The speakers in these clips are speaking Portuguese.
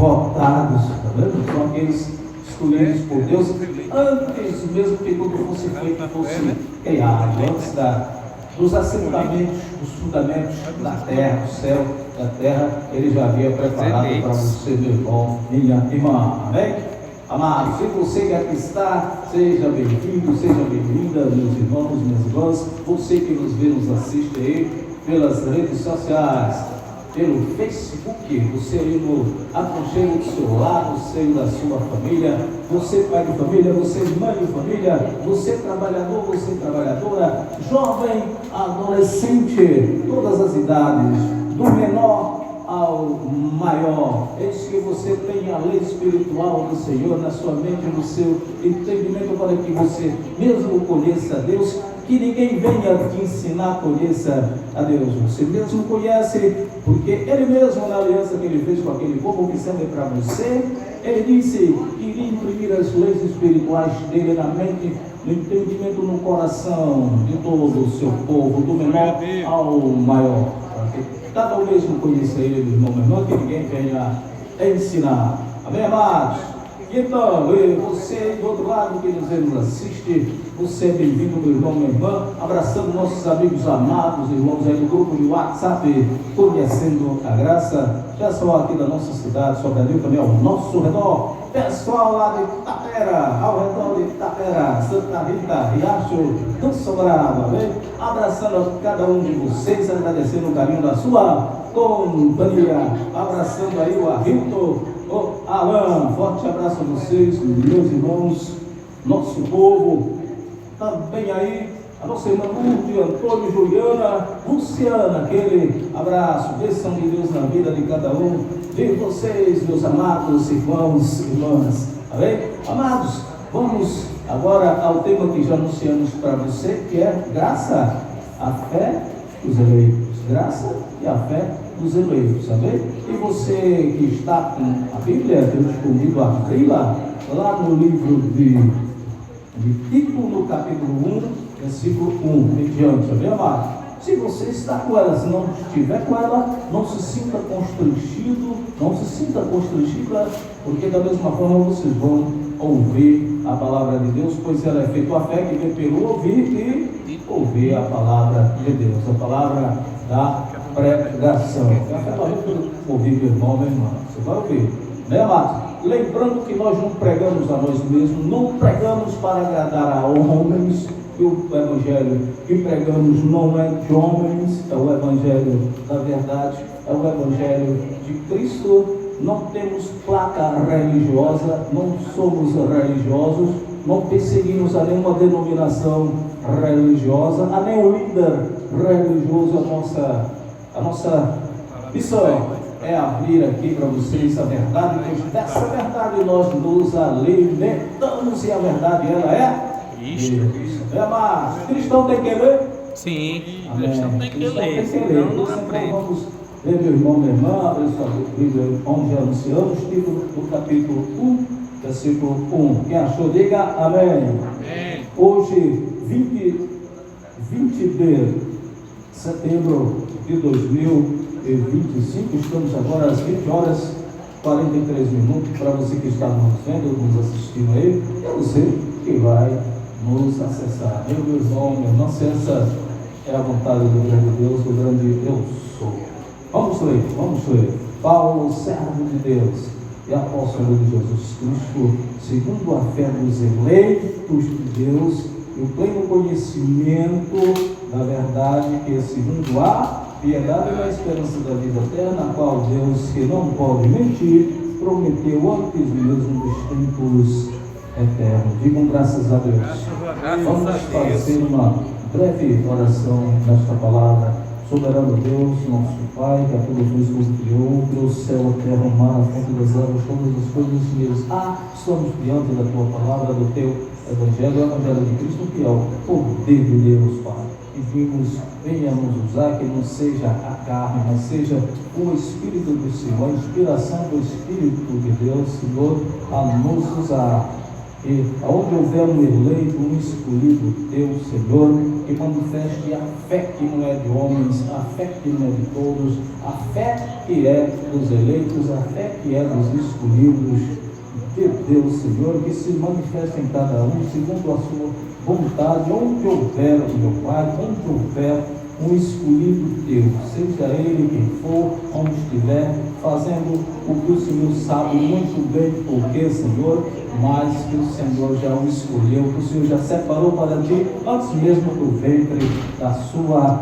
votados, tá vendo? São aqueles escolhidos por Deus antes mesmo que tudo fosse feito, fosse criado, antes dos assentamentos, dos fundamentos da terra, do céu, da terra, Ele já havia preparado para você, meu irmão, minha irmã, amém? Amado, se você que aqui está, seja bem-vindo, seja bem-vinda, meus irmãos, minhas irmãs, você que nos vê, nos assiste aí pelas redes sociais, pelo Facebook, você aí no aconchego do seu lar, no seio da sua família, você pai de família, você mãe de família, você trabalhador, você trabalhadora, jovem, adolescente, todas as idades, do menor ao maior. Eis que você tenha a lei espiritual do Senhor na sua mente, no seu entendimento, para que você mesmo conheça a Deus, que ninguém venha te ensinar, conheça a Deus. Você mesmo conhece, porque Ele mesmo, na aliança que Ele fez com aquele povo que serve para você, Ele disse que iria imprimir as leis espirituais dele na mente, no entendimento, no coração de todo o seu povo, do menor ao maior. Cada um mesmo conheça Ele, meu irmão, meu irmão, que ninguém venha ensinar. Amém, amados? Então, você do outro lado que nos assiste, você é bem-vindo, meu irmão, minha irmã, abraçando nossos amigos amados, irmãos aí do grupo de WhatsApp, conhecendo a graça, pessoal aqui da nossa cidade, Sobradinho também ao nosso redor, pessoal lá de Itapera, ao redor de Itapera, Santa Rita, Riacho, do Sobrado, amém? Abraçando cada um de vocês, agradecendo o carinho da sua companhia, abraçando aí o Arilton, Alan, forte abraço a vocês, meus irmãos, nosso povo, também aí a nossa irmã Lourdes, Antônio, Juliana, Luciana, aquele abraço, bênção de Deus na vida de cada um de vocês, meus amados irmãos e irmãs, amém? Amados, vamos agora ao tema que já anunciamos para você, que é graça, a fé dos eleitos, graça e a fé dos eleitos, amém? E você que está com a Bíblia, eu te convido a abri-la lá no livro de Tito, no capítulo 1, versículo 1 em diante, amém, amado? Se você está com ela, se não estiver com ela, não se sinta constrangido, não se sinta constrangida, porque da mesma forma vocês vão ouvir a palavra de Deus, pois ela é feita a fé que vem pelo ouvir e ouvir a palavra de Deus, a palavra da pregação. A fé vai pelo ouvir, meu irmão, minha irmã, você vai ouvir, né, amado? Lembrando que nós não pregamos a nós mesmos, não pregamos para agradar a homens, que o evangelho que pregamos não é de homens, é o evangelho da verdade, é o evangelho de Cristo. Não temos placa religiosa, não somos religiosos, não perseguimos a nenhuma denominação religiosa, a nenhum líder religioso. A nossa missão é abrir aqui para vocês a verdade, pois dessa verdade nós nos alimentamos, e a verdade ela é Cristo. É, mas cristão tem que ler? Sim, Amém. cristão tem que ler, senão não Então aprende. vamos ler, meu irmão, minha irmã, abrir sua Bíblia, onde já anunciamos, título do capítulo 1, versículo 1. Quem achou, diga amém. Amém. Hoje, 20 de setembro de 2025, estamos agora às 20 horas 43 minutos, para você que está nos vendo, nos assistindo aí, é você que vai nos acessar. Meu irmão, minha irmã, se essa é a vontade do grande Deus, do grande eu sou. Vamos ler. Paulo, servo de Deus e apóstolo de Jesus Cristo, segundo a fé dos eleitos de Deus e o pleno conhecimento da verdade, que é segundo a piedade e a esperança da vida eterna, a qual Deus, que não pode mentir, prometeu antes mesmo dos tempos eternos. Digam graças a Deus. Vamos fazer uma breve oração nesta palavra. Soberano Deus, nosso Pai, que a todos nos criou, Deus, céu, terra, mar, a fonte das águas, todas as coisas, Deus, estamos diante da Tua palavra, do Teu Evangelho, o Evangelho de Cristo, que é o poder de Deus, Pai. E venhamos usar, que não seja a carne, mas seja o Espírito do Senhor, a inspiração do Espírito de Deus, Senhor, a nos usar. E aonde houver um eleito, um escolhido teu, Senhor, que manifeste a fé que não é de homens, a fé que não é de todos, a fé que é dos eleitos, a fé que é dos escolhidos de Deus, Senhor, que se manifeste em cada um segundo a sua vontade, onde houver, meu Pai, onde houver um escolhido teu, seja ele quem for, onde estiver, fazendo o que o Senhor sabe muito bem porque, Senhor, mas que o Senhor já o escolheu, que o Senhor já separou para ti, antes mesmo do ventre da sua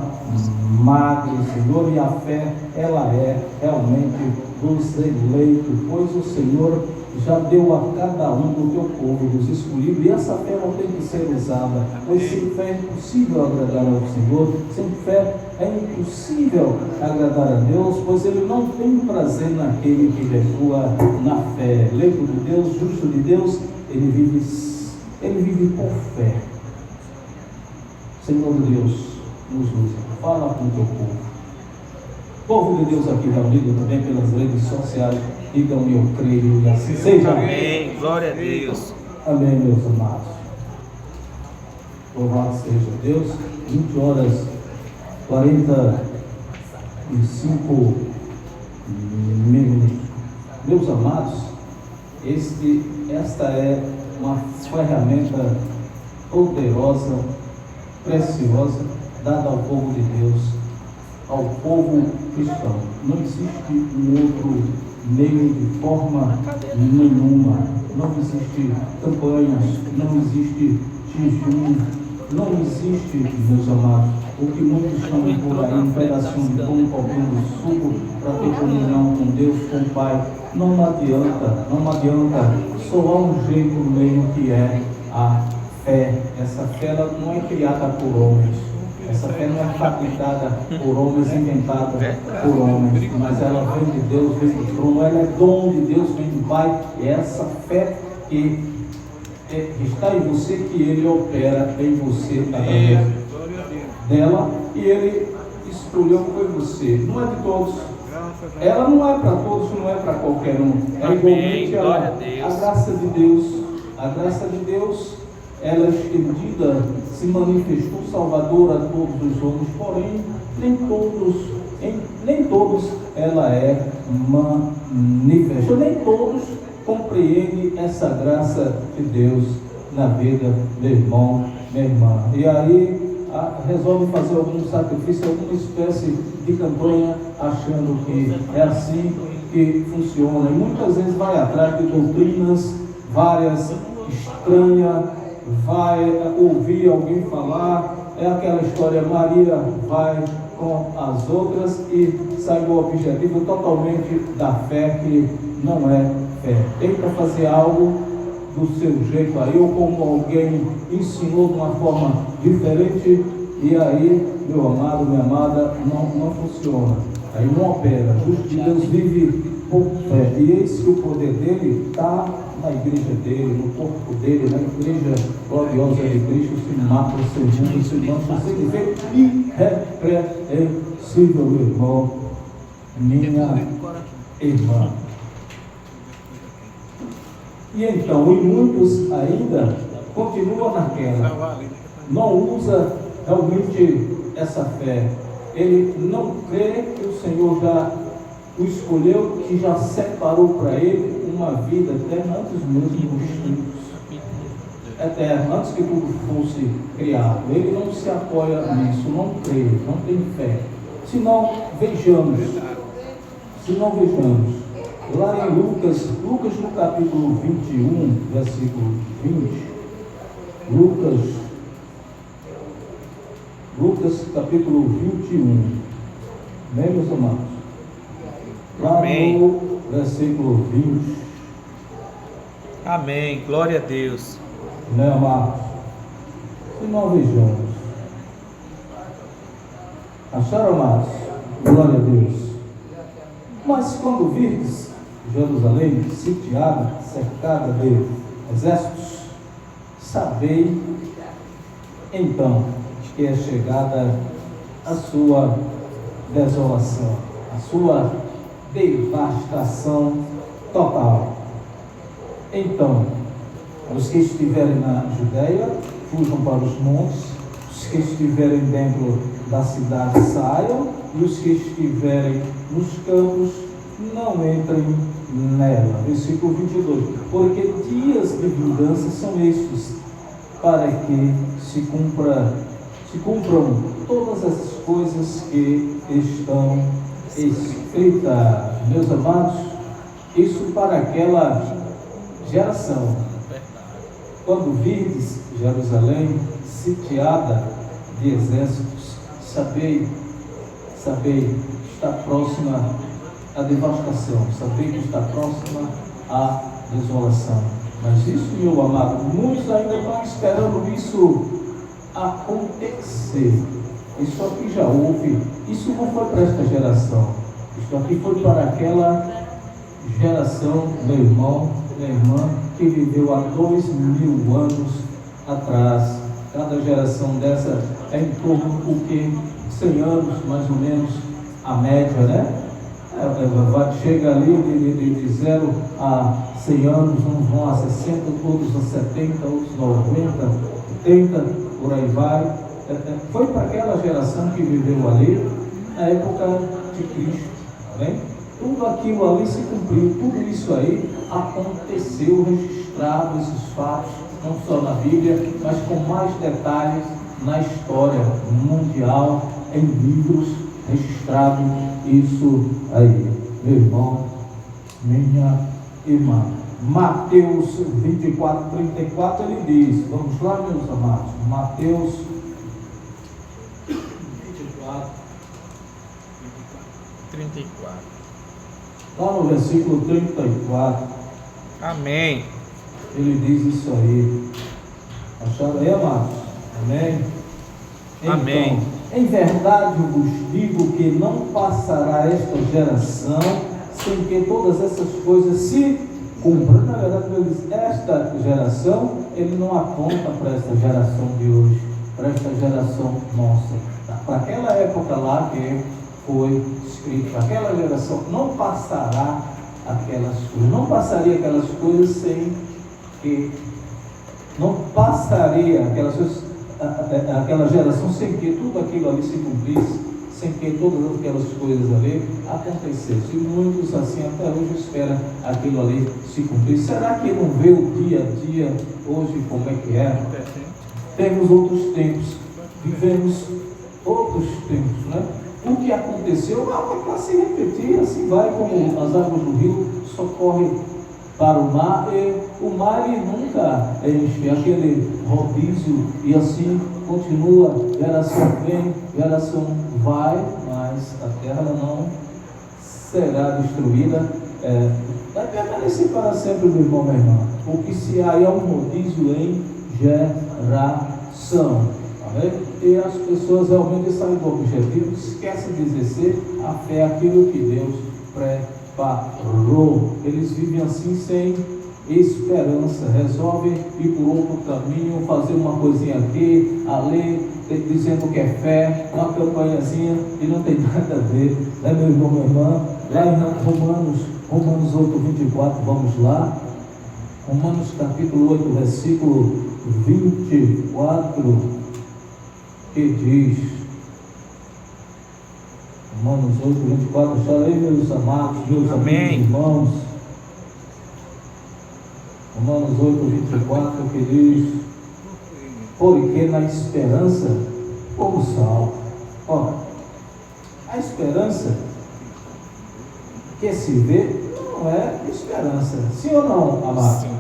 madre, Senhor, e a fé, ela é realmente dos eleitos, pois o Senhor já deu a cada um do teu povo, dos escolhidos, e essa fé não tem que ser usada, pois sem fé é impossível agradar ao Senhor, sem fé é impossível agradar a Deus, pois Ele não tem prazer naquele que recua na fé. Eleito de Deus, justo de Deus, ele vive por fé. Senhor Deus, nos usa, fala com o teu povo. Povo de Deus aqui reunido também pelas redes sociais, digam eu creio e assim seja. Amém, glória a Deus. Amém, meus amados. Louvado seja Deus. 20 horas 45 minutos. Meus amados, esta é uma ferramenta poderosa, preciosa, dada ao povo de Deus, ao povo cristão. Não existe um outro meio de forma nenhuma. Não existe campanhas, não existe jejum, não existe, meus amados, o que muitos chamam por aí, um pedacinho de pão, um copinho de suco para ter comunhão com Deus, com o Pai. Não adianta, só há um jeito meio que é a fé. Essa fé ela não é criada por homens. Essa fé não é fabricada por homens, inventada por homens, mas ela vem de Deus, vem do trono, ela é dom de Deus, vem do Pai. É essa fé que está em você, que Ele opera em você através dela, e Ele escolheu foi você. Não é de todos. Ela não é para todos, não é para qualquer um. É igualmente a graça de Deus. A graça de Deus, ela é estendida, se manifestou salvadora a todos os homens, porém, nem todos ela é manifesta. Nem todos compreendem essa graça de Deus na vida do irmão, minha irmã. E aí resolve fazer algum sacrifício, alguma espécie de campanha, achando que é assim que funciona. E muitas vezes vai atrás de doutrinas várias, estranhas, vai ouvir alguém falar, é aquela história, Maria vai com as outras e sai do objetivo totalmente da fé, que não é fé. Tenta fazer algo do seu jeito aí, ou como alguém ensinou de uma forma diferente, e aí, meu amado, minha amada, não funciona, aí não opera. O justo de Deus vive por fé, e eis que o poder dele está na igreja dele, no corpo dele, na igreja gloriosa de Cristo, se mata o seu mundo, se mancha, se vê irrepreensível, meu irmão, minha irmã. E então, e muitos ainda continuam naquela, não usa realmente essa fé. Ele não crê que o Senhor já o escolheu, que já separou para ele uma vida eterna antes mesmo dos tempos eternos, antes que tudo fosse criado. Ele não se apoia nisso, não crê, não tem fé. Se não vejamos. Lá em Lucas no capítulo 21, versículo 20, Lucas capítulo 21, bem, meus amados? Lá no versículo 20. Amém, glória a Deus. Meu amado, se não vejamos. Acharam, amados? Glória a Deus. Mas quando virdes Jerusalém sitiada, cercada de exércitos, sabei então que é chegada a sua desolação, a sua devastação total. Então, Os que estiverem na Judeia, fujam para os montes. Os que estiverem dentro da cidade, saiam. E os que estiverem nos campos, não entrem nela. Versículo 22. Porque dias de vingança são estes, para que se cumpram todas as coisas que estão escritas. Meus amados, isso para aquela geração. Quando virdes Jerusalém sitiada de exércitos, sabei, está próxima a devastação, sabei que está próxima a desolação. Mas isso, meu amado, muitos ainda estão esperando isso acontecer. Isso aqui já houve, isso não foi para esta geração, isso aqui foi para aquela geração, meu irmão, minha irmã, que viveu há 2000 anos atrás. Cada geração dessa é em torno de 100 anos, mais ou menos, a média, né? Chega ali de 0 a 100 anos, uns vão a 60, outros a 70, outros 90, 80, por aí vai. Foi para aquela geração que viveu ali, na época de Cristo, tá bem? Tudo aquilo ali se cumpriu, tudo isso aí aconteceu, registrado, esses fatos, não só na Bíblia, mas com mais detalhes na história mundial, em livros, registrado isso aí, meu irmão, minha irmã. Mateus 24, 34, ele diz, vamos lá, meus amados, Mateus 24, 34. Lá no versículo 34, Amém. ele diz isso aí. Acharam aí, amados? Amém? Amém. Então, em verdade eu vos digo que não passará esta geração sem que todas essas coisas se cumpram. Na verdade, ele diz, esta geração, ele não aponta para esta geração de hoje, para esta geração nossa. Para aquela época lá que foi escrito, aquela geração não passará aquelas coisas, não passaria aquelas coisas sem que, não passaria aquelas coisas, aquela geração sem que tudo aquilo ali se cumprisse, sem que todas aquelas coisas ali acontecessem. E muitos assim até hoje esperam aquilo ali se cumprir. Será que não vê o dia a dia hoje como é que é? Temos outros tempos, vivemos outros tempos, né? O que aconteceu vai se repetir, assim vai, como as águas do rio socorrem para o mar, e o mar ele nunca enche, aquele rodízio, e assim continua, geração vem, geração vai, mas a terra ela não será destruída, vai permanecer para sempre, meu irmão, minha irmã, porque se há um rodízio em geração, tá vendo? E as pessoas realmente saem do objetivo, esquecem de exercer a fé, aquilo que Deus preparou. Eles vivem assim sem esperança, resolvem ir por outro caminho, fazer uma coisinha aqui, ali, dizendo que é fé, uma campanhazinha e não tem nada a ver, né, meu irmão, minha irmã? Lá em Romanos 8, 24, vamos lá. Romanos capítulo 8, versículo 24. Que diz, Romanos 8, 24, acharei, meus amados, meus amigos, irmãos, Romanos 8, 24, que diz, porque na esperança como salvo. Ora, a esperança que se vê não é esperança, sim ou não, amados?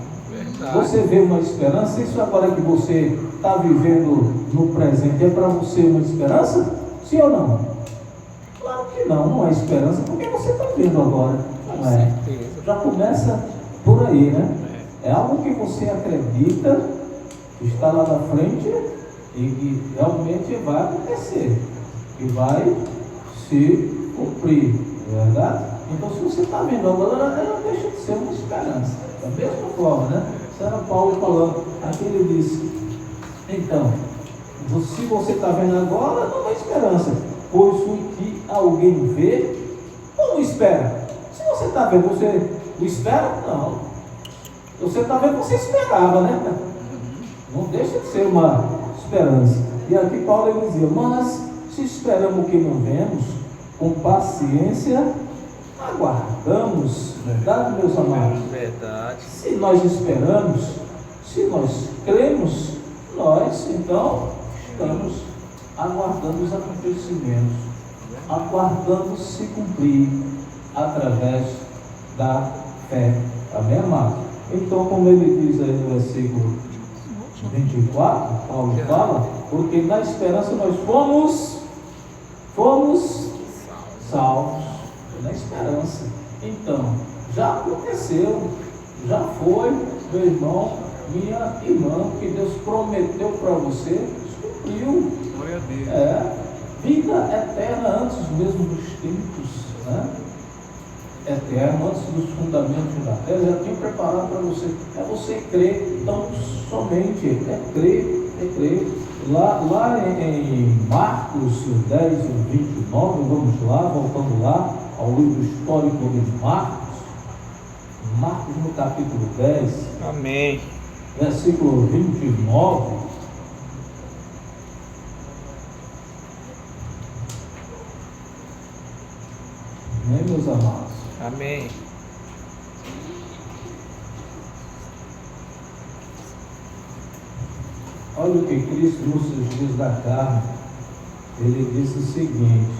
Você vê uma esperança, isso agora que você está vivendo no presente, é para você uma esperança? Sim ou não? Claro que não é esperança, porque você está vendo agora, não é? Já começa por aí, né? É algo que você acredita, que está lá na frente e que realmente vai acontecer, que vai se cumprir, não é verdade? Então, se você está vendo agora, ela não deixa de ser uma esperança. Da mesma forma, né? Isso era Paulo falando. Aqui ele disse, então, se você está vendo agora, não há esperança, pois o que alguém vê, como espera? Se você está vendo, você o espera? Não. Você está vendo que você esperava, né? Não deixa de ser uma esperança. E aqui Paulo ele dizia, mas se esperamos o que não vemos, com paciência aguardamos. Verdade, meus amados? Verdade. Se nós esperamos, se nós cremos, nós então estamos aguardando os acontecimentos, aguardando se cumprir através da fé. Amém, amado? Então, como ele diz aí no versículo 24, Paulo fala, porque na esperança nós fomos salvos. Na esperança. Então, já aconteceu, já foi, meu irmão, minha irmã, que Deus prometeu para você, cumpriu. Glória a Deus. Vida eterna antes mesmo dos tempos, né? Eterno, antes dos fundamentos da terra, já tinha preparado para você. É você crer, então somente é crer. Lá em Marcos 10, 29, vamos lá, voltando lá ao livro histórico de Marcos no capítulo 10, Amém. versículo 29. Amém, meus amados? Amém. Olha o que Cristo nos seus dias da carne, ele disse o seguinte,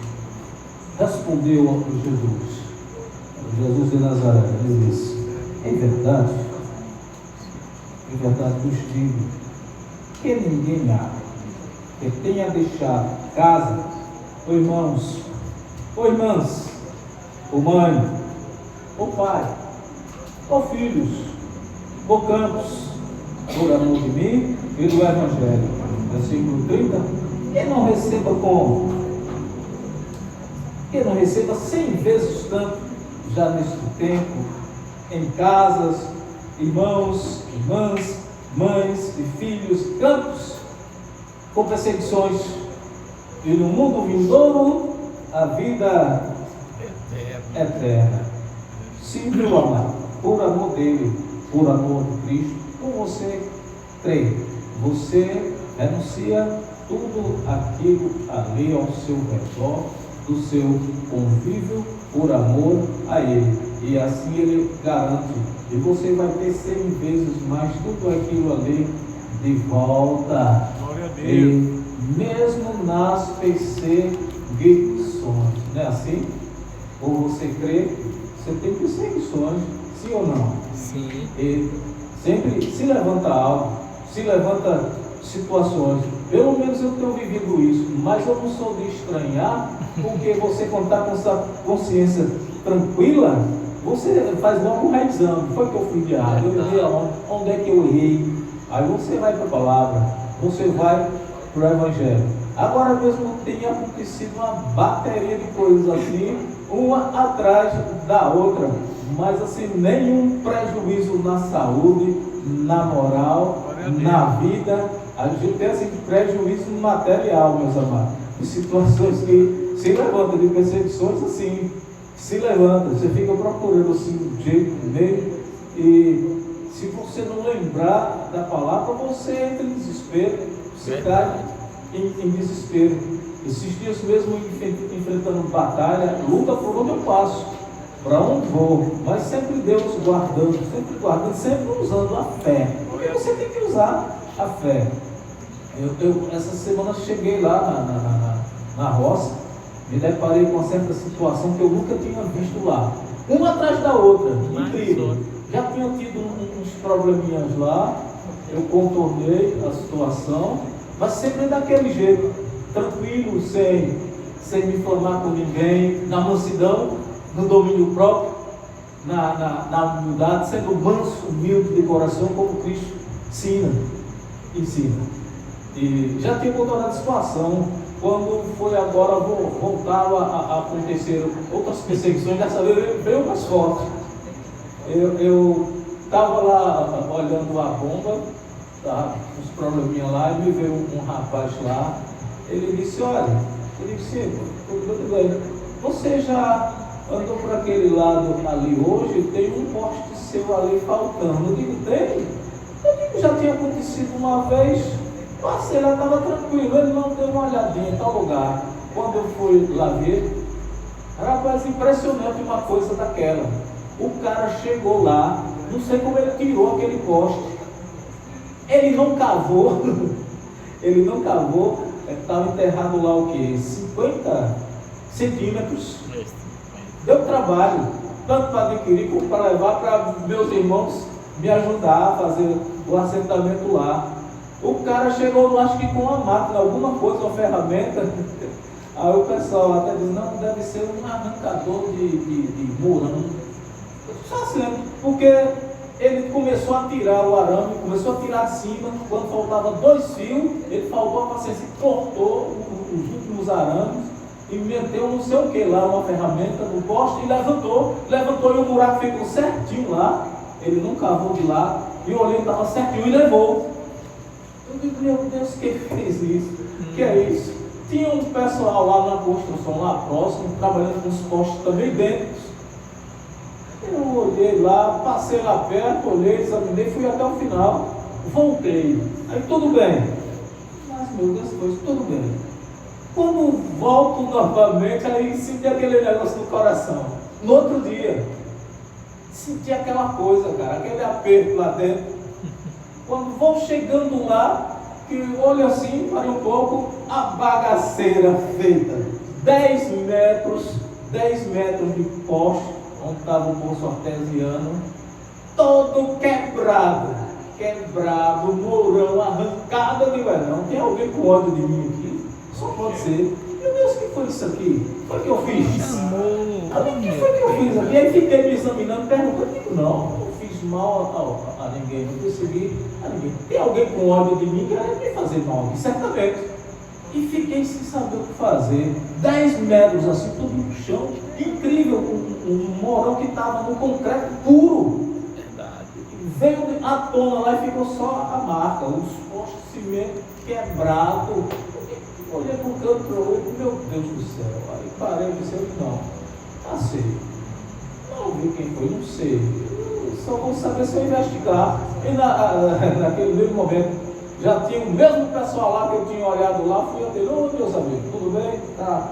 respondeu ao Jesus de Nazaré, ele disse, em verdade vos digo, que ninguém há que tenha deixado casa, ou irmãos, ou irmãs, ou mãe, ou pai, ou filhos, ou campos, por amor de mim e do Evangelho. Versículo 30. Que não receba como? Que não receba 100 vezes tanto, já neste tempo, em casas, irmãos, irmãs, mães e filhos, campos, com perseguições, e no mundo vindouro, a vida eterna. Sim, meu amado, por amor dele, por amor de Cristo, por você crê, você renuncia tudo aquilo ali ao seu redor, do seu convívio, por amor a ele, e assim ele garante, e você vai ter 100 vezes mais tudo aquilo ali de volta. Glória a Deus. E mesmo nas perseguições, não é assim? Ou você crê, você tem perseguições, sim ou não? Sim. E sempre se levanta algo, se levanta situações. Pelo menos eu tenho vivido isso, mas eu não sou de estranhar, porque você, quando está com essa consciência tranquila, você faz logo um reexame. Foi que eu fui de errado, eu errei onde é que eu errei. Aí você vai para a palavra, você vai para o Evangelho. Agora mesmo tem acontecido uma bateria de coisas assim, uma atrás da outra, mas assim, nenhum prejuízo na saúde, na moral, na vida. A gente tem assim, prejuízo material, meus amados, de situações que se levantam, de perseguições assim, se levanta, você fica procurando assim, um jeito, um meio, e se você não lembrar da palavra, você entra em desespero, você cai em desespero. Esses dias mesmo enfrentando batalha, luta por onde eu passo, para onde vou, mas sempre Deus guardando, sempre usando a fé, porque você tem que usar a fé. Eu essa semana cheguei lá na roça, me deparei com uma certa situação que eu nunca tinha visto lá, uma atrás da outra, incrível. Já tinha tido uns probleminhas lá, eu contornei a situação, mas sempre daquele jeito, tranquilo, sem me informar com ninguém, na mansidão, no domínio próprio, na humildade, sendo manso, humilde de coração, como Cristo ensina. E já tinha contornado a situação, quando foi agora, voltava a acontecer outras perseguições, dessa vez veio mais forte. Eu estava lá olhando a bomba, tá, uns probleminha lá, e me veio um rapaz lá, ele disse, olha, eu disse, tudo bem, você já andou por aquele lado ali hoje, tem um poste seu posto ali faltando. Eu digo, tem? Eu digo, já tinha acontecido uma vez, passei lá, estava tranquilo, ele não deu uma olhadinha em tal lugar. Quando eu fui lá ver, rapaz, impressionante uma coisa daquela. O cara chegou lá, não sei como ele tirou aquele poste. Ele não cavou, estava enterrado lá o quê? 50 centímetros. Deu trabalho, tanto para adquirir como para levar para meus irmãos me ajudar a fazer o assentamento lá. O cara chegou lá, acho que com uma máquina, alguma coisa, uma ferramenta. Aí o pessoal até diz, não, deve ser um arrancador de morango. Só assim, porque ele começou a tirar o arame, começou a tirar de cima, quando faltava 2 fios, ele faltou a paciência, cortou os últimos arames e meteu não sei o que lá, uma ferramenta no poste e levantou e o buraco ficou certinho lá, ele não cavou de lá, e o olhinho estava certinho e levou. Eu digo, meu Deus, quem fez isso? Que é isso? Tinha um pessoal lá na construção, lá próximo, trabalhando com os postes também idênticos. Eu olhei lá, passei lá perto, olhei, examinei, fui até o final, voltei. Aí tudo bem. Mas meu Deus, foi tudo bem. Quando volto novamente, aí senti aquele negócio no coração. No outro dia, senti aquela coisa, cara, aquele aperto lá dentro. Quando vou chegando lá, que olho assim, parei um pouco, a bagaceira feita. 10 metros de poste, onde estava o poço artesiano, todo quebrado, morão, arrancado. Eu digo, não, tem alguém com ódio de mim aqui? Só pode ser. Meu Deus, o que foi isso aqui? Foi o que eu fiz? O que foi que eu fiz aqui? Aí fiquei me examinando, perguntando, eu digo, não fiz mal a ninguém, não persegui a ninguém. Tem alguém com ódio de mim que quer me fazer mal aqui, certamente. E fiquei sem saber o que fazer. 10 metros assim, tudo no chão. Incrível, um morão que estava no concreto puro. Verdade. Veio à tona lá e ficou só a marca, os postos de cimento quebrado. Olhei para o canto para o outro, meu Deus do céu. Aí parei e disse, não, passei. Não vi quem foi, não sei. Eu só vou saber se eu investigar. E naquele mesmo momento, já tinha o mesmo pessoal lá que eu tinha olhado lá, fui até, meus amigos, tudo bem? Tá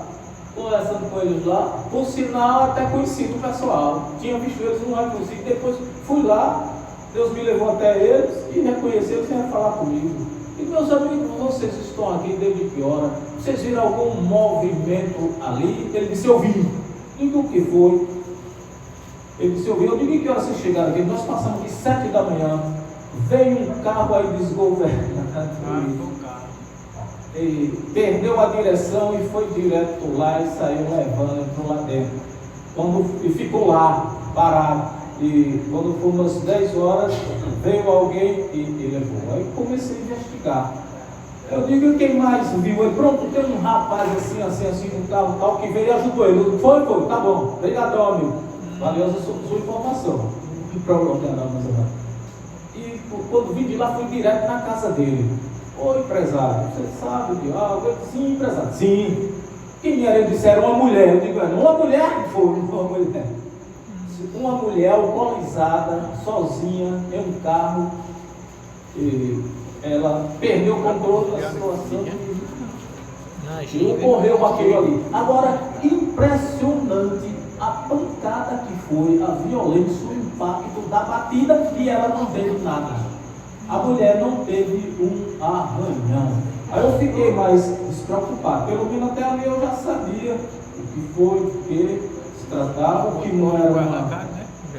conversando com eles lá, por sinal até conhecido o pessoal, tinha visto eles no reconhecido, depois fui lá, Deus me levou até eles e reconheceu eles e vieram falar comigo. E meus amigos, vocês estão aqui desde que hora? Vocês viram algum movimento ali? Ele disse, eu vi. Digo, o que foi? Ele disse, eu vi. Eu digo, em que hora vocês chegaram aqui? Nós passamos de 7 da manhã. Veio um carro aí desgovernado. E perdeu a direção e foi direto lá e saiu levando, entrou lá dentro. E ficou lá, parado. E quando foi umas 10 horas, veio alguém e levou. Aí comecei a investigar. Eu digo, quem mais viu? Ele, pronto, tem um rapaz assim, no carro tal, que veio e ajudou ele. Foi, tá bom. Obrigadão, amigo. Valiosa sua informação. Não problema não, meus irmãos. E quando vim de lá, fui direto na casa dele. Ô empresário, você sabe de algo? Eu disse, sim, empresário. Sim. Quem era? Ele disse, era uma mulher. Eu digo, uma mulher? Foi, uma mulher. Uma mulher alcoolizada, sozinha, em um carro. E ela perdeu o controle da situação e ocorreu aquilo ali. Agora, impressionante a pancada que foi, a violência, o impacto da batida, e ela não teve nada. A mulher não teve um arranhão. Aí eu fiquei mais despreocupado. Pelo menos até ali eu já sabia o que foi, o que se tratava, o que não era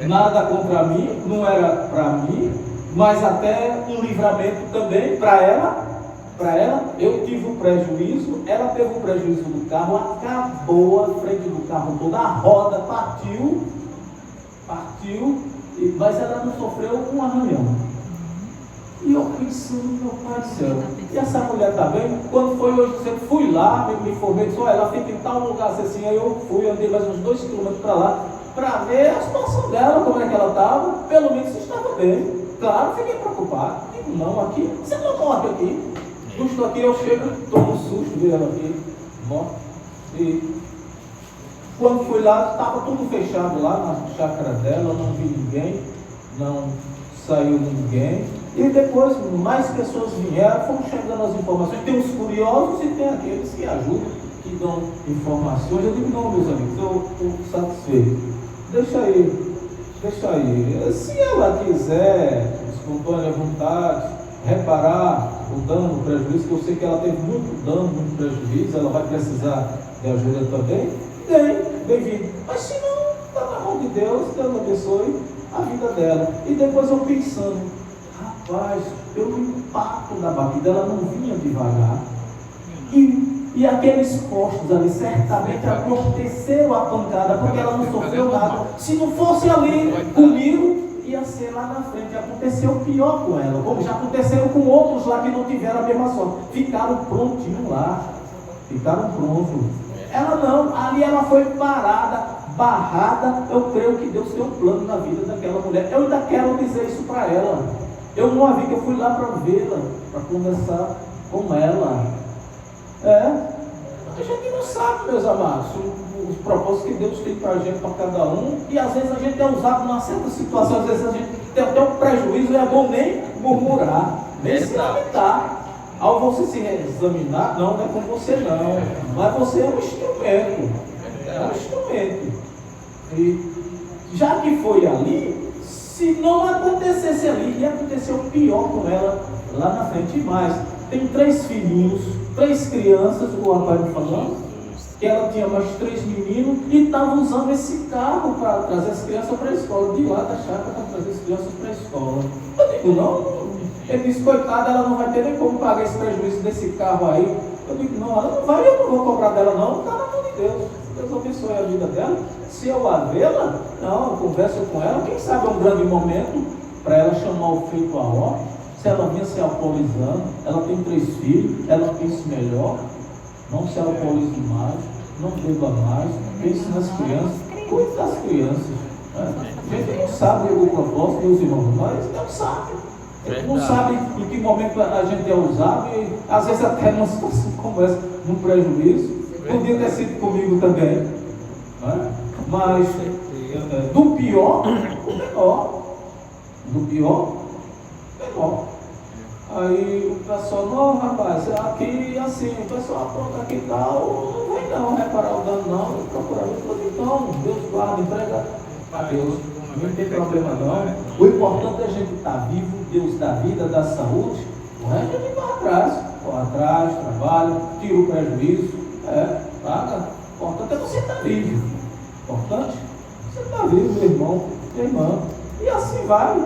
nada contra mim, não era para mim, mas até um livramento também para ela. Eu tive um prejuízo, ela teve um prejuízo do carro, acabou a frente do carro toda, a roda partiu, mas ela não sofreu um arranhão. E eu pensando, meu pai do céu, e essa mulher está bem? Quando foi hoje, eu fui lá, me informei, disse, olha, ela fica em tal lugar assim, aí eu fui, andei mais uns 2 quilômetros para lá, para ver a situação dela, como é que ela estava, pelo menos estava bem. Claro, fiquei preocupado. Digo, não, aqui, você não morre aqui. Justo aqui eu chego, tomo um susto, vi ela aqui, morte. E quando fui lá, estava tudo fechado lá na chácara dela, não vi ninguém, não saiu ninguém. E depois mais pessoas vieram, foram chegando as informações. Tem os curiosos e tem aqueles que ajudam, que dão informações. Eu digo, não, meus amigos, eu estou satisfeito. Deixa aí. Se ela quiser, espontânea vontade, reparar o dano, o prejuízo, que eu sei que ela teve muito dano, muito prejuízo, ela vai precisar de ajuda também, bem-vindo. Mas se não, está na mão de Deus, Deus abençoe a vida dela. E depois eu pensando, rapaz, pelo impacto da batida, ela não vinha devagar. E aqueles postos ali, certamente amorteceram a pancada, porque ela não sofreu nada. Se não fosse ali comigo, ia ser lá na frente. Aconteceu pior com ela, como já aconteceu com outros lá que não tiveram a mesma sorte. Ficaram prontinhos lá. Ficaram prontos. Ela não, ali ela foi parada, barrada. Eu creio que Deus tem um plano na vida daquela mulher. Eu ainda quero dizer isso para ela. Eu não a vi, que eu fui lá para vê-la, para conversar com ela. A gente não sabe, meus amados, os propósitos que Deus tem para a gente, para cada um, e às vezes a gente é usado numa certa situação, às vezes a gente tem até um prejuízo, e é bom nem murmurar, nem se lamentar. Ao você se examinar, não é com você não, mas você é um instrumento, E já que foi ali, se não acontecesse ali, ia acontecer o pior com ela lá na frente. E mais, tem 3 filhinhos, 3 crianças, o rapaz me falou, que ela tinha mais 3 meninos e estava usando esse carro para trazer as crianças para a escola, de lá da chácara para trazer as crianças para a escola. Eu digo, não, ele disse, coitada, ela não vai ter nem como pagar esse prejuízo desse carro aí. Eu digo, não, ela não vai, eu não vou cobrar dela não, está na mão de Deus. Deus abençoe a vida dela. Se eu a vê-la, não, eu converso com ela, quem sabe é um grande momento para ela chamar o feito a ordem. Se ela vinha se alcoolizando, ela tem 3 filhos, ela pense melhor, não se alcoolize mais, não beba mais, pense nas crianças, cuide das crianças. A gente não sabe o propósito, meus irmãos, mas Deus sabe. Ele não sabe em que momento a gente é usado, e às vezes até numa situação como essa, num prejuízo, podia ter sido comigo também. Mas do pior, o menor. Do pior, menor. Aí o pessoal, não, rapaz, aqui assim, o pessoal pronto aqui e tal, não vai não reparar o dano não, procurar então, Deus guarda, entrega a Deus, não tem problema não. O importante é a gente estar vivo, Deus da vida, da saúde, não é a gente corre atrás, trabalha, tira o prejuízo, paga. O importante é você estar vivo. O importante é você estar vivo, meu irmão, minha irmã. E assim vai.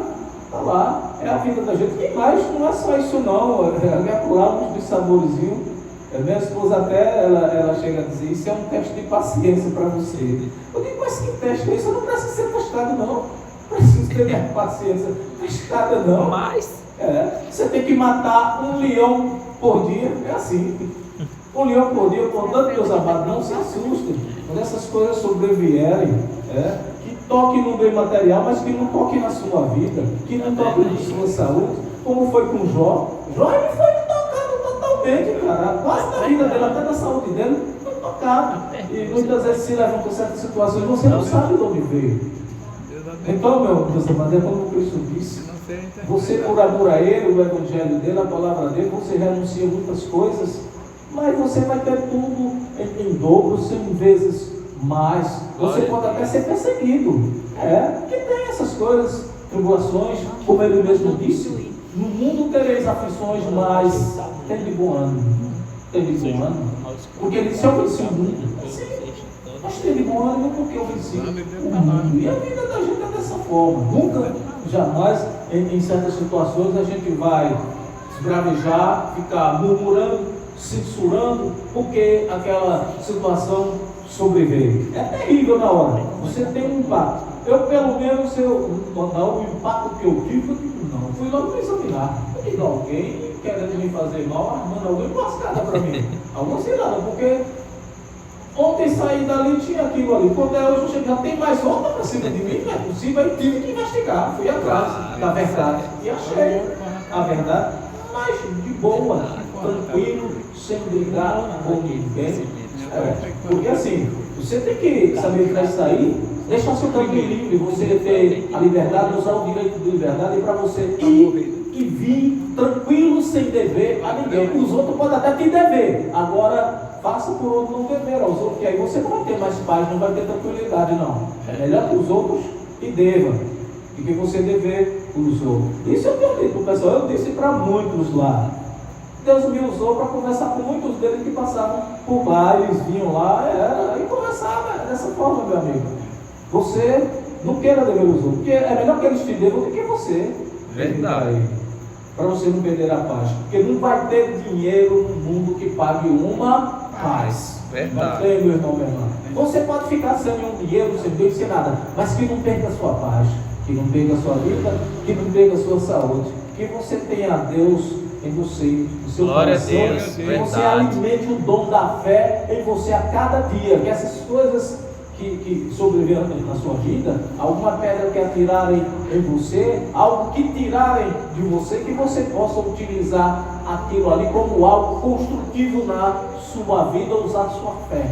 Está lá, é a vida da gente. E mais, não é só isso não, é por lá uns saborzinhos. Minha esposa até, ela chega a dizer, isso é um teste de paciência para você. Eu digo, mas que teste é isso? Eu não preciso ser testado não. Não preciso ter paciência testada não. Mas você tem que matar um leão por dia, é assim. Um leão por dia, portanto, meus amados, não se assustem. Quando essas coisas sobrevierem, que toque no bem material, mas que não toque na sua vida, que não toque na sua saúde, como foi com Jó. Jó, ele foi tocado totalmente, cara, quase na vida dele, até na saúde dele, foi tocado. E muitas vezes se levantam certas situações, você não sabe de onde veio. Então, meus amados, é como Cristo disse, você por amor a Ele, o Evangelho dele, a palavra dele, você renuncia muitas coisas, mas você vai ter tudo em dobro, 100 vezes mais. Você pode até ser perseguido. Que tem essas coisas, tribulações, como ele mesmo disse. No mundo tereis aflições, mas tem de bom ânimo. Tem de bom ânimo. Porque ele disse, eu venci o mundo. Sim, mas tem de bom ânimo porque eu venci o mundo. E a vida da gente é dessa forma. Nunca, jamais, em certas situações, a gente vai esbravejar, ficar murmurando, censurando, porque aquela situação sobreveio. É terrível na hora. Você tem um impacto. Eu, pelo menos, o impacto que eu tive, eu digo, não, fui logo me examinar. Eu digo, alguém querendo me fazer mal, armando alguém lascada para mim. Alguma cilada, porque ontem saí dali, tinha aquilo ali. Quando hoje eu cheguei, já tem mais outra para cima de mim, não é possível, aí tive que investigar. Fui atrás da verdade e achei a verdade, mas de boa, tranquilo, sem brigar com ninguém. Porque assim, você tem que saber que vai sair deixar seu caminho livre, você ter a liberdade, usar o direito de liberdade para você ir e vir tranquilo, sem dever a ninguém. Os outros podem até te dever, agora faça por outro não dever aos outros, que aí você não vai ter mais paz, não vai ter tranquilidade, não. É melhor que os outros te devam do que você dever os outros. Isso eu tenho dito, pessoal, eu disse para muitos lá. Deus me usou para conversar com muitos deles que passavam por lá, eles vinham lá, e conversava dessa forma, meu amigo. Você não queira dever os outros, porque é melhor que eles te devam do que você. Verdade. Para você não perder a paz. Porque não vai ter dinheiro no mundo que pague uma paz. Verdade. Não tem, meu irmão, minha irmã. Você pode ficar sem um dinheiro, sem bem, sem nada, mas que não perca a sua paz, que não perca a sua vida, que não perca a sua saúde, que você tenha Deus em você, no seu Glória coração, a Deus, que verdade. você alimente o dom da fé em você a cada dia, que essas coisas que sobrevivem na sua vida, alguma pedra que atirarem em você, algo que tirarem de você, que você possa utilizar aquilo ali como algo construtivo na sua vida, usar a sua fé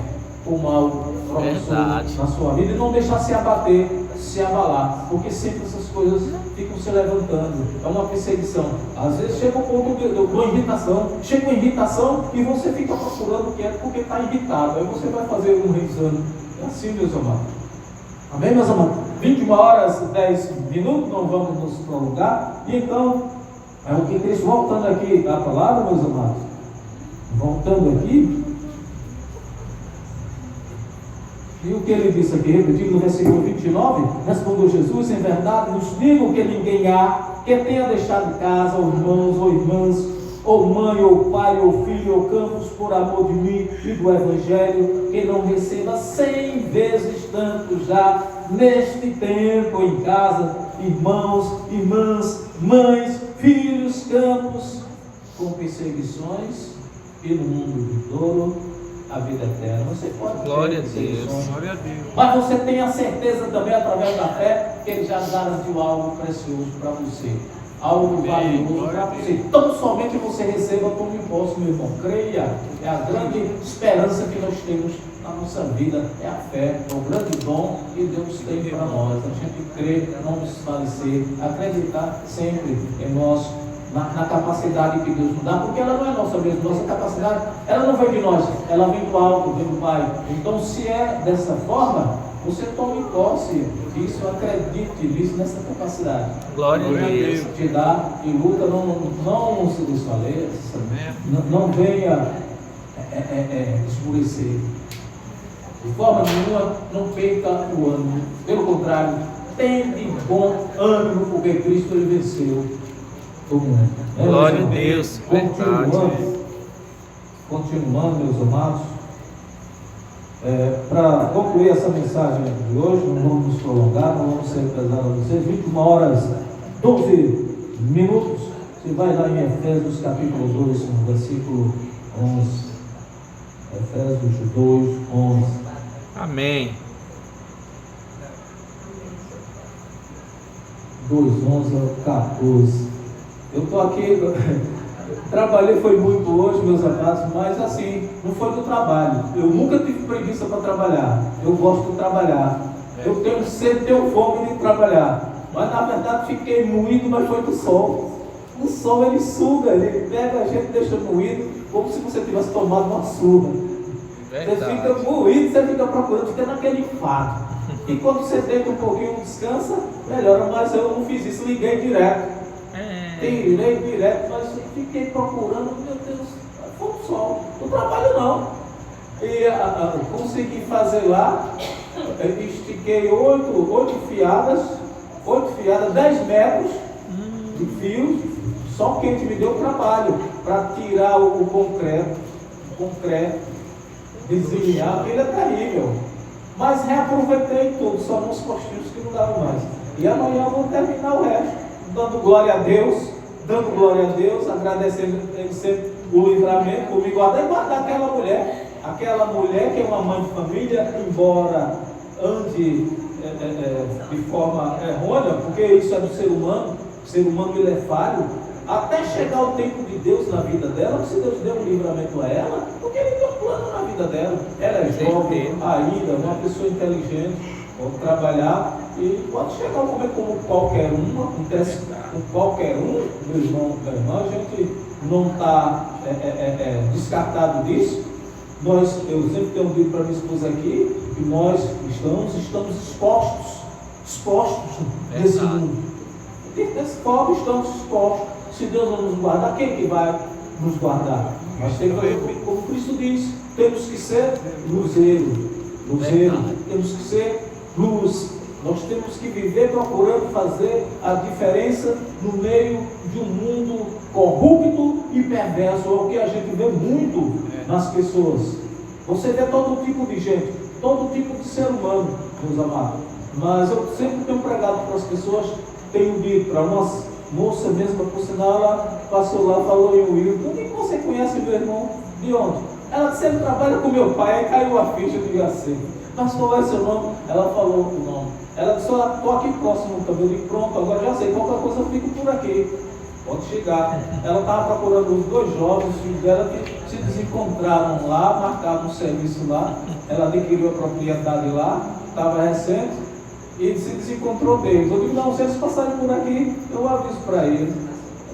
como algo promissor na sua vida e não deixar se abater, se abalar, porque sempre essas coisas ficam se levantando, é uma perseguição. Às vezes chega um ponto de uma irritação, chega uma irritação e você fica procurando o que é porque está irritado, aí você vai fazer um exame. É assim, meus amados. Amém, meus amados? 21 horas e 10 minutos, não vamos nos prolongar. E então, é o que Cristo, voltando aqui à palavra, meus amados, voltando aqui, e o que ele disse aqui, repetindo no versículo 29, respondeu Jesus: em verdade vos digo que ninguém há que tenha deixado casa, ou irmãos, ou irmãs, ou mãe, ou pai, ou filho, ou campos, por amor de mim e do Evangelho, que não receba 100 vezes tanto já neste tempo em casa, irmãos, irmãs, mães, filhos, campos, com perseguições, e no mundo vindouro a vida eterna. Você pode ter Glória a perseguições, Deus. Glória a Deus. mas você tem a certeza também, através da fé, que Ele já garantiu algo precioso para você, algo valioso para você. Tão somente você receba como posse, meu irmão. Creia, é a grande esperança que nós temos na nossa vida, é a fé, é o grande dom que Deus tem para nós. A gente crer, não desfalecer, acreditar sempre em nós, na capacidade que Deus nos dá, porque ela não é nossa mesmo, nossa capacidade, ela não vem de nós, ela vem do alto, vem do Pai. Então, se é dessa forma, você tome posse disso, acredite nisso, nessa capacidade. Glória a Deus. Te dá e luta, não se desfaleça, não venha escurecer. De forma nenhuma, não perca o ânimo. Pelo contrário, tende bom ânimo, porque Cristo ele venceu. Glória a Deus, verdade. Continuando, meus amados, para concluir essa mensagem de hoje, não vamos nos prolongar, não vamos ser pesados a vocês. 21 horas 12 minutos. Você vai lá em Efésios capítulo 2, no versículo 11. Efésios 2, 11. Amém. 2, 11 ao 14. Eu estou aqui, trabalhei foi muito hoje, meus amados, mas assim, não foi do trabalho. Eu nunca tive preguiça para trabalhar. Eu gosto de trabalhar. Eu tenho sede, tenho fome de trabalhar. Mas na verdade fiquei moído, mas foi do sol. O sol ele suga, ele pega a gente e deixa moído, como se você tivesse tomado uma surra. Verdade. Você fica moído, você fica procurando, fica naquele enfado. E quando você deita um pouquinho, descansa, melhora. Mas eu não fiz isso, liguei direto. Tirei direto, mas fiquei procurando, meu Deus, foi o sol, não trabalho não. E consegui fazer lá, estiquei 8 fiadas, 10 metros de fios, só quente me deu trabalho para tirar o concreto, desenhar, aquilo é terrível. Mas reaproveitei tudo, só nos postinhos que não davam mais. E amanhã eu vou terminar o resto. Dando glória a Deus, agradecendo Ele sempre o livramento, por me guardar e guardar aquela mulher que é uma mãe de família, embora ande de forma errônea, porque isso é do ser humano, o ser humano ele é falho, até chegar o tempo de Deus na vida dela. Se Deus deu um livramento a ela, porque Ele tem um plano na vida dela. Ela é jovem ainda, uma pessoa inteligente, Vamos trabalhar e pode chegar a comer como qualquer um, acontece com qualquer um, meu irmão, minha irmã, a gente não está descartado disso. Eu sempre tenho dito para minha esposa aqui que nós estamos expostos nesse mundo. Nesse pobre estamos expostos. Se Deus não nos guardar, quem que vai nos guardar? Nós temos, como Cristo diz, temos que ser luzeiro, temos que ser luz. Nós temos que viver procurando fazer a diferença no meio de um mundo corrupto e perverso. É o que a gente vê muito nas pessoas. Você vê todo tipo de gente, todo tipo de ser humano, meus amados. Mas eu sempre tenho pregado para as pessoas, tenho dito para uma moça mesmo, por sinal, ela passou lá, falou em Wilton: quem você conhece meu irmão? De onde? Ela disse: ele trabalha com meu pai. Aí caiu a ficha, eu digo assim: mas qual é seu nome? Ela falou o nome. Ela disse: estou aqui próximo também. Eu digo: pronto, agora já sei, qualquer coisa eu fico por aqui, pode chegar. Ela estava procurando os dois jovens, os filhos dela, que se desencontraram lá, marcaram um serviço lá. Ela adquiriu a propriedade lá, estava recente, e se desencontrou deles. Eu digo: não, se eles passarem por aqui, eu aviso para eles.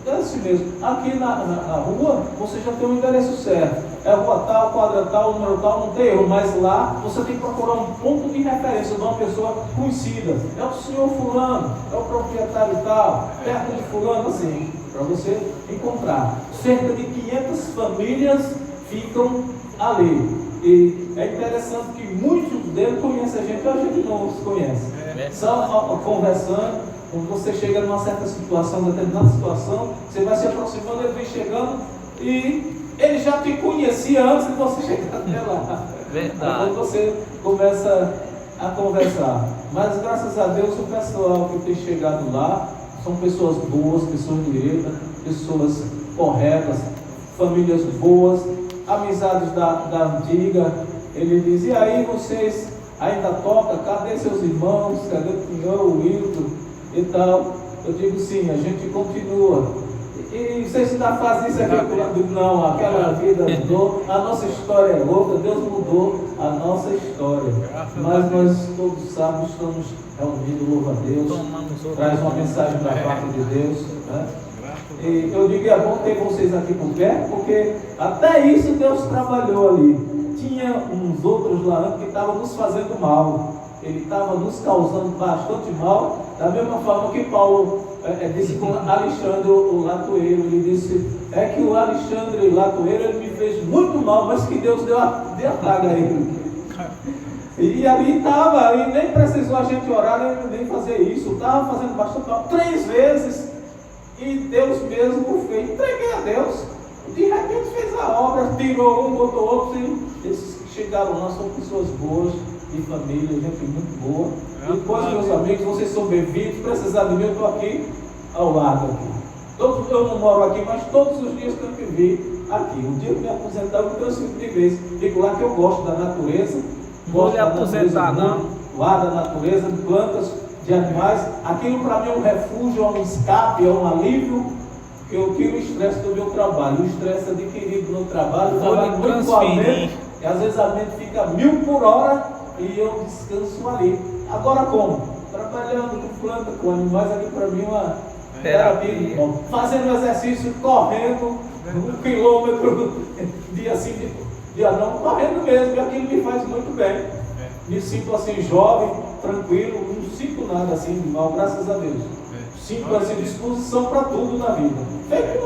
É assim mesmo. Aqui na rua, você já tem o endereço certo. É rua tal, quadra tal, número tal, não tem erro. Mas lá, você tem que procurar um ponto de referência de uma pessoa conhecida. É o senhor fulano, é o proprietário tal, perto de fulano, assim, para você encontrar. Cerca de 500 famílias ficam ali. E é interessante que muitos deles conhecem a gente não os conhece. Só conversando. Quando você chega numa certa situação, determinada situação, você vai se aproximando, ele vem chegando e ele já te conhecia antes de você chegar até lá. Verdade. Quando você começa a conversar. Mas graças a Deus o pessoal que tem chegado lá são pessoas boas, pessoas direitas, pessoas corretas, famílias boas, amizades da antiga. Ele diz: e aí, vocês ainda tocam? Cadê seus irmãos? Cadê o senhor, o Wilton? E tal. Eu digo: sim, a gente continua. E vocês ainda fazem isso aqui? Eu digo: não, aquela vida mudou, a nossa história é outra, Deus mudou a nossa história. Mas nós todos sábados estamos reunidos, louva a Deus, traz uma mensagem da parte de Deus, né? E eu digo: é bom ter vocês aqui por perto, porque até isso Deus trabalhou ali. Tinha uns outros lá que estavam nos fazendo mal. Ele estava nos causando bastante mal, da mesma forma que Paulo disse com Alexandre o Latoeiro. Ele disse: é que o Alexandre Latoeiro, ele me fez muito mal, mas que Deus deu a paga a ele. E ali estava, e nem precisou a gente orar, nem fazer isso. Estava fazendo bastante mal 3 vezes, e Deus mesmo fez. Entreguei a Deus, de repente fez a obra, tirou um, botou outro. E esses que chegaram lá são pessoas boas, de família, gente muito boa. E depois, meus amigos, vocês são bem-vindos. Precisar de mim, eu estou aqui ao lado aqui. Eu não moro aqui, mas todos os dias tenho que vir aqui. Um dia eu me aposentar, eu transfiro de vez. Digo lá que eu gosto da natureza. Vou lhe aposentar, não. Lá da natureza, de plantas, de animais. Aquilo para mim é um refúgio, é um escape, é um alívio. Eu tiro o estresse do meu trabalho. O estresse adquirido no trabalho, muito além. E às vezes a mente fica 1000 por hora. E eu descanso ali. Agora como? Trabalhando com planta, com animais, ali para mim é uma terapia. Fazendo exercício, correndo 1 quilômetro, dia sim, dia não, correndo mesmo, e aquilo me faz muito bem. Me sinto assim jovem, tranquilo, não sinto nada assim de mal, graças a Deus. Sinto assim disposição para tudo na vida. Feito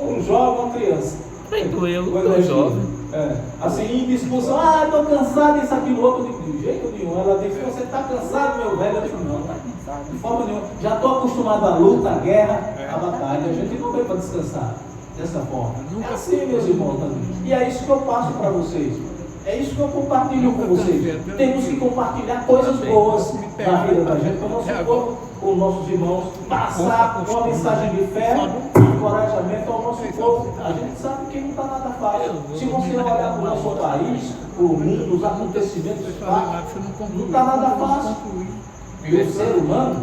um jovem, uma criança. Feito eu, tô jovem. Assim, indisposição: estou cansado disso, aquilo, outro. De jeito nenhum. Ela disse: você está cansado, meu velho? Eu digo: não, de forma nenhuma. Já estou acostumado à luta, à guerra, à batalha. A gente não veio para descansar dessa forma. É assim, meus irmãos, também. E é isso que eu passo para vocês. É isso que eu compartilho com vocês. Temos que compartilhar coisas boas na vida da gente, com o nosso povo, com os nossos irmãos, passar uma mensagem de fé, encorajamento ao nosso povo. A gente sabe que não está nada fácil. Se você olhar para o nosso país, para o mundo, os acontecimentos não está nada fácil. E o ser humano,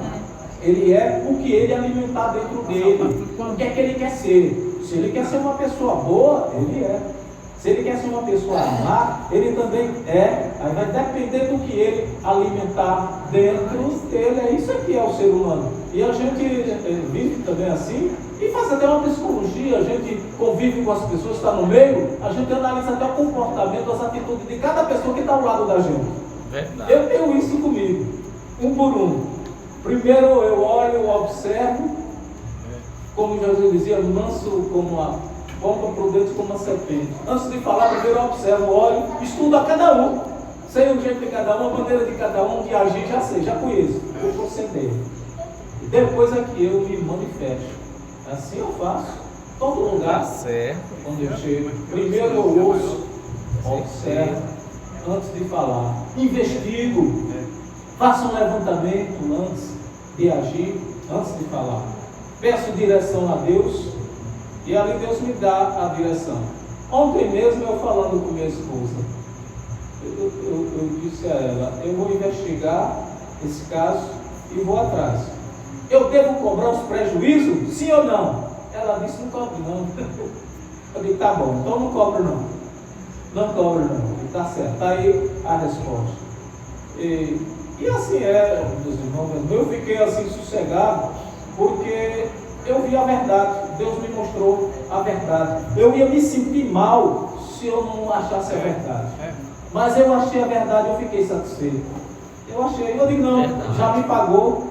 ele é o que ele alimentar dentro dele. O que é que ele quer ser? Se ele quer ser uma pessoa boa, ele é. Se ele quer ser uma pessoa a amar, ele também é. Aí vai depender do que ele alimentar dentro dele. É isso aqui é o ser humano. E a gente vive também assim e faz até uma psicologia. A gente convive com as pessoas, está no meio, a gente analisa até o comportamento, as atitudes de cada pessoa que está ao lado da gente. Verdade. Eu tenho isso comigo, um por um. Primeiro eu olho, observo, como Jesus dizia, manso como a pomba, prudente como a serpente. Antes de falar, primeiro eu observo, olho, estudo a cada um. Sei o jeito de cada um, a maneira de cada um, de agir, já sei, já conheço. Eu vou ser dele. E depois é que eu me manifesto. Assim eu faço. Todo lugar, onde eu chego. Primeiro eu ouço, observo, antes de falar. Investigo. Faço um levantamento antes de agir, antes de falar. Peço direção a Deus. E ali Deus me dá a direção. Ontem mesmo eu falando com minha esposa, eu disse a ela, eu vou investigar esse caso e vou atrás. Eu devo cobrar os prejuízos? Sim ou não? Ela disse, não cobre não. Eu disse, tá bom, então não cobro não. Não cobro não. Está certo, está aí a resposta. E assim meus irmãos, eu fiquei assim sossegado, porque eu vi a verdade, Deus me mostrou a verdade. Eu ia me sentir mal se eu não achasse a verdade. Mas eu achei a verdade, eu fiquei satisfeito. Eu digo, não, já me pagou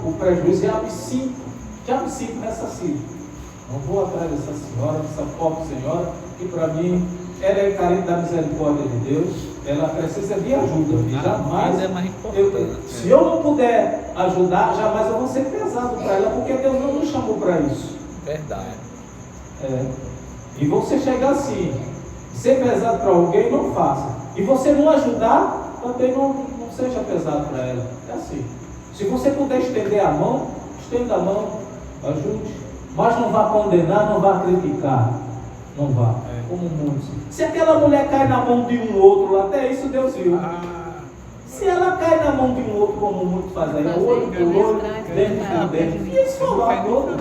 o prejuízo, já me sinto ressarcido. Não vou atrás dessa senhora, dessa pobre senhora, que para mim, ela é carente da misericórdia de Deus, ela precisa de ajuda. E jamais, se eu não puder ajudar, jamais eu vou ser pesado para ela, porque Deus não nos chamou para isso. Verdade. E você chegar assim, ser pesado para alguém, não faça. E você não ajudar, também não seja pesado para ela. É assim. Se você puder estender a mão, estenda a mão, ajude. Mas não vá condenar, não vá criticar. Não vá. Como muitos. Se aquela mulher cai na mão de um outro, até isso Deus viu. Se ela cai na mão de um outro, como muitos fazem aí, olho por olho, dente por dente, e isso falar todo.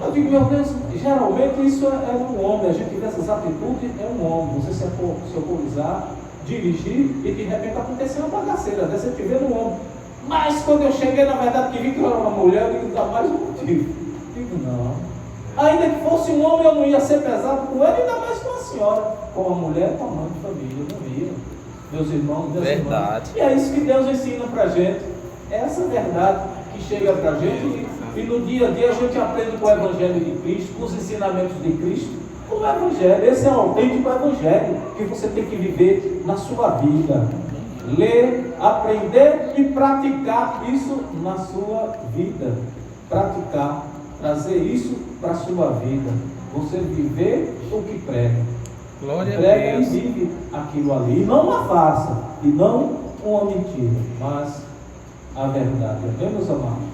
Eu digo, meu Deus, geralmente isso é um homem. A gente vê essas atitudes, é um homem. Você se alcoolizar, dirigir e de repente acontecer uma bagaceira dessa, você vê no homem. Mas quando eu cheguei, na verdade, que vi que era uma mulher, eu digo, dá mais um motivo. Digo, não. Ainda que fosse um homem, eu não ia ser pesado com ele, ainda mais com a senhora. Com a mulher, com a mãe de família, eu não ia. Meus irmãos, minhas irmãs. E é isso que Deus ensina pra gente. Essa verdade que chega pra gente e no dia a dia a gente aprende com o Evangelho de Cristo, com os ensinamentos de Cristo. O Evangelho, esse é o autêntico Evangelho que você tem que viver na sua vida. Ler, aprender e praticar isso na sua vida. Praticar, trazer isso para a sua vida. Você viver o que prega. Glória Prega a Deus. e vive aquilo ali. E não uma farsa, e não uma mentira, mas a verdade. Amém, meus amados?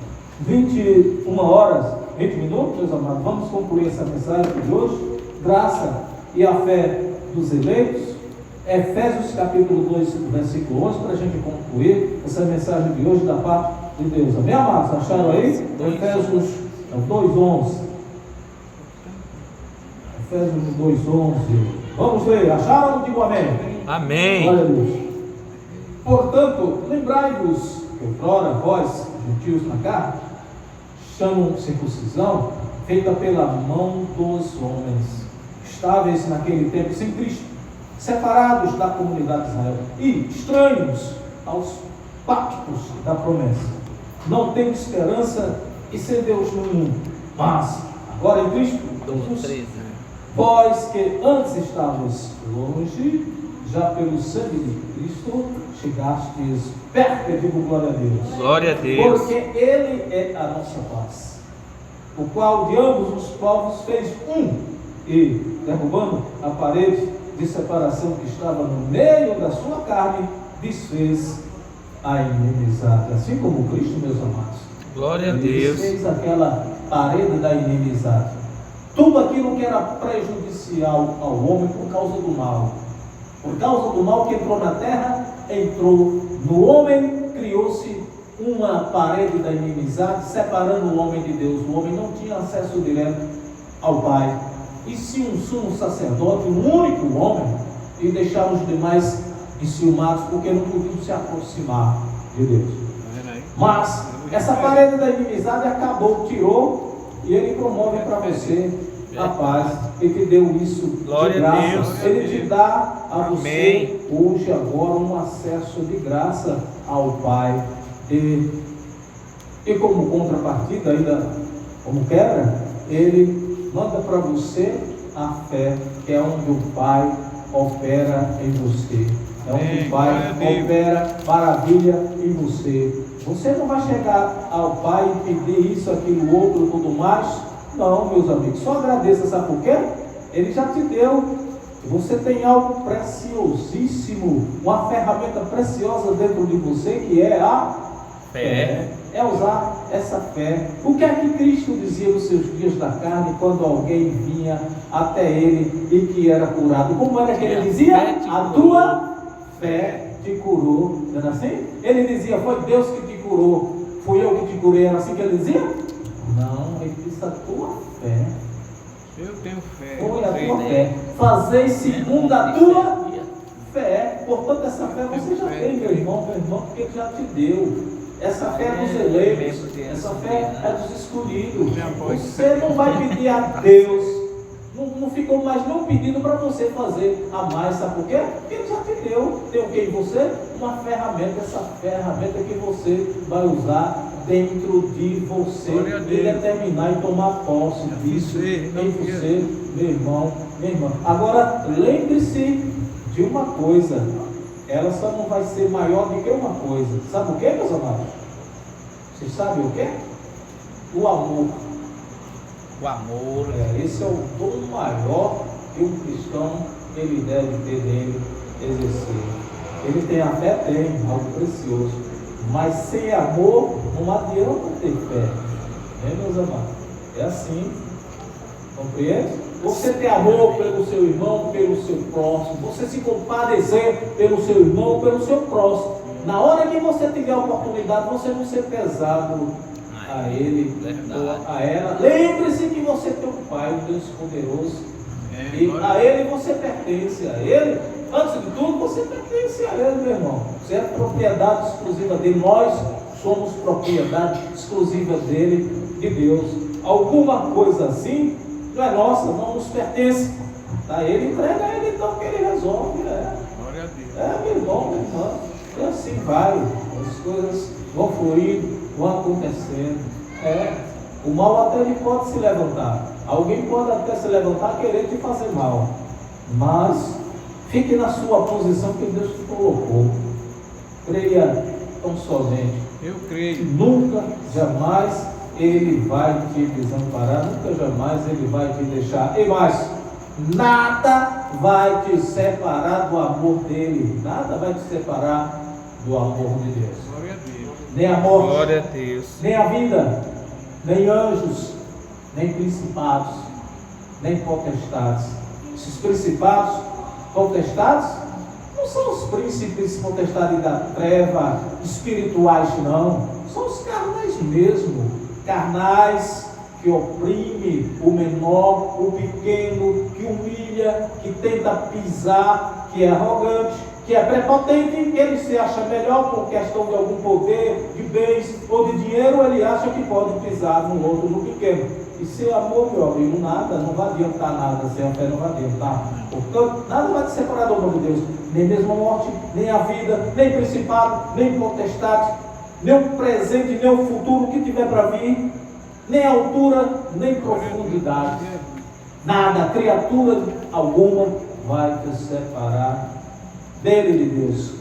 21 horas, 20 minutos, meus amados. Vamos concluir essa mensagem de hoje. Graça e a fé dos eleitos. Efésios capítulo 2, versículo 11, para a gente concluir essa mensagem de hoje da parte de Deus. Amém, amados? Acharam aí? Efésios 2:11. Efésios 2:11. Vamos ler. Acharam? Digo amém. Amém. Glória a Deus. Portanto, lembrai-vos que outrora vós, gentios na carne, chamam circuncisão, feita pela mão dos homens, estáveis naquele tempo sem Cristo, separados da comunidade de Israel e estranhos aos pactos da promessa, não tendo esperança e sem Deus no mundo, mas agora em Cristo Jesus, vós que antes estavas longe, já pelo sangue de Cristo chegastes perto. Eu digo glória a Deus. Glória a Deus. Porque Ele é a nossa paz, o qual de ambos os povos fez um, e derrubando a parede de separação que estava no meio da sua carne, desfez a inimizade. Assim como Cristo, meus amados. Glória a Ele Deus. desfez aquela parede da inimizade. Tudo aquilo que era prejudicial ao homem por causa do mal. Por causa do mal que entrou na terra, entrou no homem, criou-se uma parede da inimizade, separando o homem de Deus. O homem não tinha acesso direto ao Pai. E se um sumo sacerdote, um único homem, e deixar os demais enciumados, porque não podiam se aproximar de Deus. Mas essa parede da inimizade acabou, tirou, e Ele promove para você a paz. Ele te deu isso Glória de a graça. Deus. Ele te dá a você Amém. hoje, agora, um acesso de graça ao Pai. E como contrapartida, ainda como quebra, Ele manda para você a fé, que é onde o Pai opera em você. É onde o Pai opera maravilha em você. Você não vai chegar ao Pai e pedir isso, aquilo, outro, tudo mais. Não, meus amigos, só agradeça, sabe por quê? Ele já te deu. Você tem algo preciosíssimo, uma ferramenta preciosa dentro de você, que é a fé. É usar essa fé. O que é que Cristo dizia nos seus dias da carne, quando alguém vinha até Ele e que era curado? Como era que Ele dizia? A tua fé te curou. Não era assim? Ele dizia, foi Deus que te curou, fui eu que te curei. Era assim que Ele dizia? Não, Ele disse a tua fé. Eu tenho fé. Foi a tua fé. Fazei segundo a tua fé. Portanto, essa fé você já tem, meu irmão, porque Ele já te deu. Essa fé é dos eleitos, essa fé é dos escolhidos. Você não vai pedir a Deus, não ficou mais nenhum pedido para você fazer a mais, sabe por quê? Porque Ele já te deu. Tem o que em você? Uma ferramenta, essa ferramenta que você vai usar dentro de você e determinar e tomar posse disso em você, meu irmão, minha irmã. Agora, lembre-se de uma coisa. Ela só não vai ser maior do que uma coisa. Sabe o que, meus amados? Vocês sabem o que? O amor. O amor. Esse é o dom maior que um cristão ele deve ter dele, exercer. Ele tem a fé, tem algo precioso. Mas sem amor não adianta ter fé. Meus amados? É assim. Compreende? Você ter amor pelo seu irmão, pelo seu próximo. Você se compadecer pelo seu irmão, pelo seu próximo. Na hora que você tiver a oportunidade, você não ser pesado a ele ou a ela. Lembre-se que você tem um Pai, um Deus poderoso. E a Ele você pertence a Ele. Antes de tudo, você pertence a Ele, meu irmão. Você é propriedade exclusiva dele. Nós somos propriedade exclusiva dele, de Deus. Alguma coisa assim não é nossa, não nos pertence. Tá? Ele entrega a Ele, então que Ele resolve. Glória a Deus. Meu irmão, minha irmã. E assim vai. As coisas vão fluindo, vão acontecendo. O mal até ele pode se levantar. Alguém pode até se levantar querendo te fazer mal. Mas fique na sua posição que Deus te colocou. Creia tão somente. Eu creio. Nunca, jamais Ele vai te desamparar. Nunca, jamais Ele vai te deixar. E mais, nada vai te separar do amor dEle. Nada vai te separar do amor de Deus. Glória a Deus. Nem a morte, Glória a Deus. nem a vida, nem anjos, nem principados, nem potestades. Esses principados, potestades, não são os príncipes, potestades da treva, espirituais não. São os carnais mesmo. Carnais que oprime o menor, o pequeno, que humilha, que tenta pisar, que é arrogante, que é prepotente, ele se acha melhor por questão de algum poder, de bens ou de dinheiro, ele acha que pode pisar no outro, no pequeno. E sem amor, meu amigo, nada, não vai adiantar nada, sem a fé não vai adiantar. Portanto, nada vai te separar do amor de Deus, nem mesmo a morte, nem a vida, nem principado, nem potestade, nem o presente, nem o futuro que tiver para vir, nem altura, nem profundidade. Nada, criatura alguma vai te separar dele, de Deus,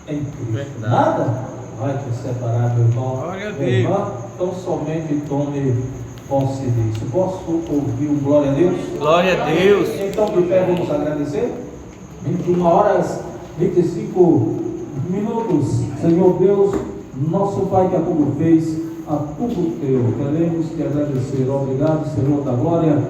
em Cristo. Verdade. Nada vai te separar, meu irmão, Glória a minha irmã. Deus. Então somente tome posse disso. Posso ouvir um glória a Deus? Glória a Deus. Então de pé vamos agradecer. 21 horas 25 minutos. Senhor Deus, nosso Pai que a tudo fez, a tudo teu, queremos te agradecer. Obrigado, Senhor da glória,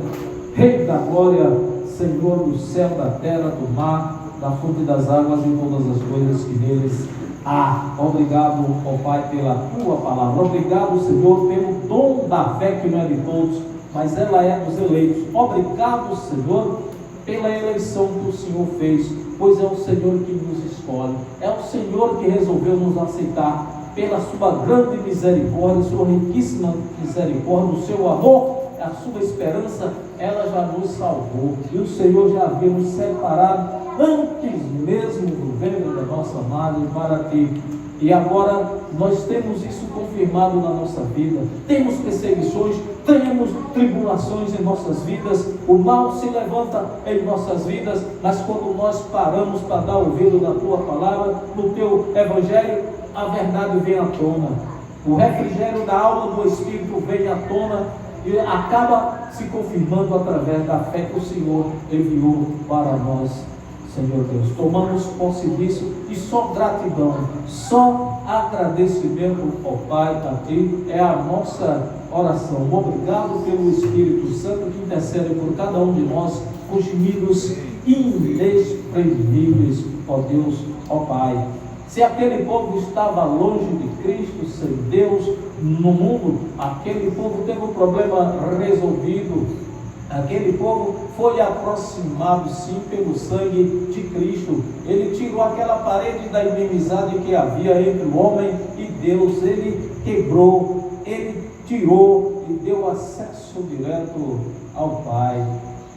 Rei da glória, Senhor do céu, da terra, do mar, da fonte das águas e todas as coisas que neles há. Obrigado, ó Pai, pela tua palavra. Obrigado, Senhor, pelo dom da fé que não é de todos, mas ela é dos eleitos. Obrigado, Senhor, pela eleição que o Senhor fez, pois é o Senhor que nos escolhe, é o Senhor que resolveu nos aceitar. Pela sua grande misericórdia, sua riquíssima misericórdia, o seu amor, a sua esperança, ela já nos salvou. E o Senhor já havia nos separado antes mesmo do ventre da nossa madre para ti. E agora nós temos isso confirmado na nossa vida. Temos perseguições, temos tribulações em nossas vidas, o mal se levanta em nossas vidas, mas quando nós paramos para dar ouvido na tua palavra, no teu evangelho, a verdade vem à tona. O refrigério da alma, do Espírito vem à tona e acaba se confirmando através da fé que o Senhor enviou para nós. Senhor Deus, tomamos posse disso e só gratidão, só agradecimento, ó Pai, a Ti, é a nossa oração. Obrigado pelo Espírito Santo que intercede por cada um de nós, com gemidos inexprimíveis, ó Deus, ó Pai. Se aquele povo estava longe de Cristo, sem Deus, no mundo, aquele povo teve um problema resolvido. Aquele povo foi aproximado sim pelo sangue de Cristo. Ele tirou aquela parede da inimizade que havia entre o homem e Deus. Ele quebrou, ele tirou e deu acesso direto ao Pai.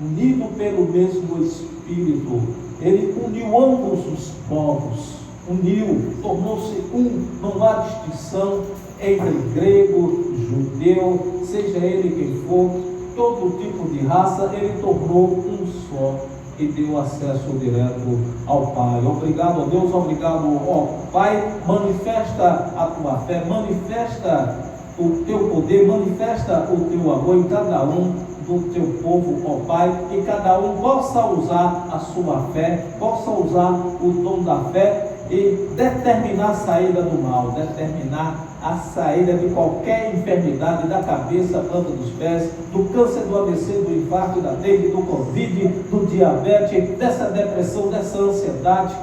Unido pelo mesmo Espírito, ele uniu ambos os povos. Uniu, tornou-se um, não há distinção entre grego, judeu, seja ele quem for, todo tipo de raça, ele tornou um só e deu acesso direto ao Pai. Obrigado a Deus, obrigado, ó Pai, manifesta a tua fé, manifesta o teu poder, manifesta o teu amor em cada um do teu povo, ó Pai, que cada um possa usar a sua fé, possa usar o dom da fé e determinar a saída do mal, determinar a saída de qualquer enfermidade da cabeça, planta dos pés, do câncer, do AVC, do infarto, da dengue, do Covid, do diabetes, dessa depressão, dessa ansiedade,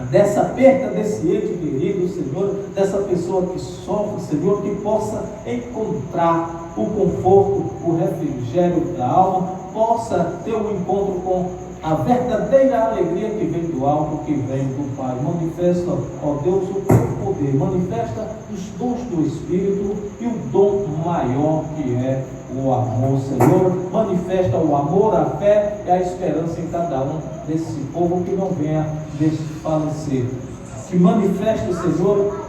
dessa perda desse ente querido, Senhor, dessa pessoa que sofre, Senhor, que possa encontrar o conforto, o refrigério da alma, possa ter um encontro com a verdadeira alegria que vem do alto, que vem do Pai. Manifesta, ó Deus, o teu poder, manifesta os dons do Espírito e o dom maior que é o amor, Senhor. Manifesta o amor, a fé e a esperança em cada um desse povo, que não venha desfalecer. Que manifeste, Senhor,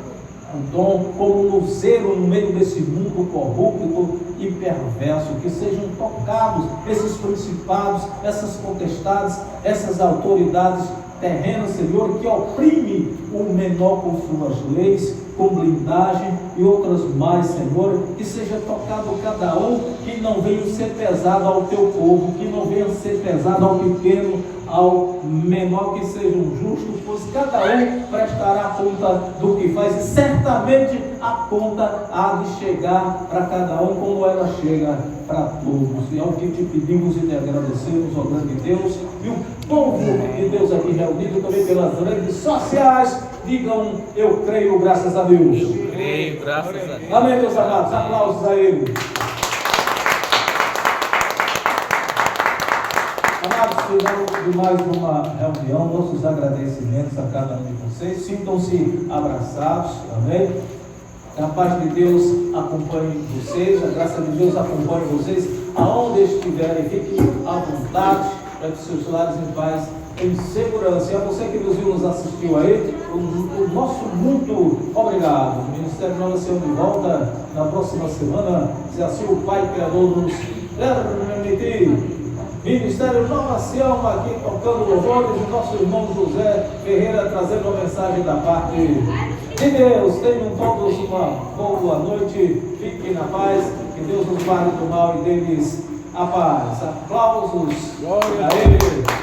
o dom como luzeiro no meio desse mundo corrupto e perverso, que sejam tocados esses principados, essas potestades, essas autoridades terrenas, Senhor, que oprime o menor com suas leis, com blindagem e outras mais, Senhor, que seja tocado cada um, que não venha ser pesado ao teu povo, que não venha ser pesado ao pequeno, ao menor, que sejam justos, pois cada um prestará conta do que faz, e certamente a conta há de chegar para cada um como ela chega para todos. E é o que te pedimos e te agradecemos, ó grande Deus, e o povo de Deus aqui reunido também pelas redes sociais, digam: eu creio, graças a Deus. Eu creio, graças a Deus. Amém, meus amados, aplausos a Ele. Amados, final de mais uma reunião, nossos agradecimentos a cada um de vocês. Sintam-se abraçados, amém? A paz de Deus acompanhe vocês, a graça de Deus acompanhe vocês, aonde estiverem, fiquem à vontade, para que seus lares em paz, em segurança. E a você que nos viu, nos assistiu aí, o nosso muito obrigado. O Ministério Nova Sião de volta na próxima semana, se assim o Pai Criador nos permitir. Ministério Nova Sião aqui tocando louvores, o nosso irmão José Ferreira trazendo a mensagem da parte de Deus. Tenham todos uma boa noite, fiquem na paz, que Deus nos guarde do mal e deles a paz. Aplausos a Ele.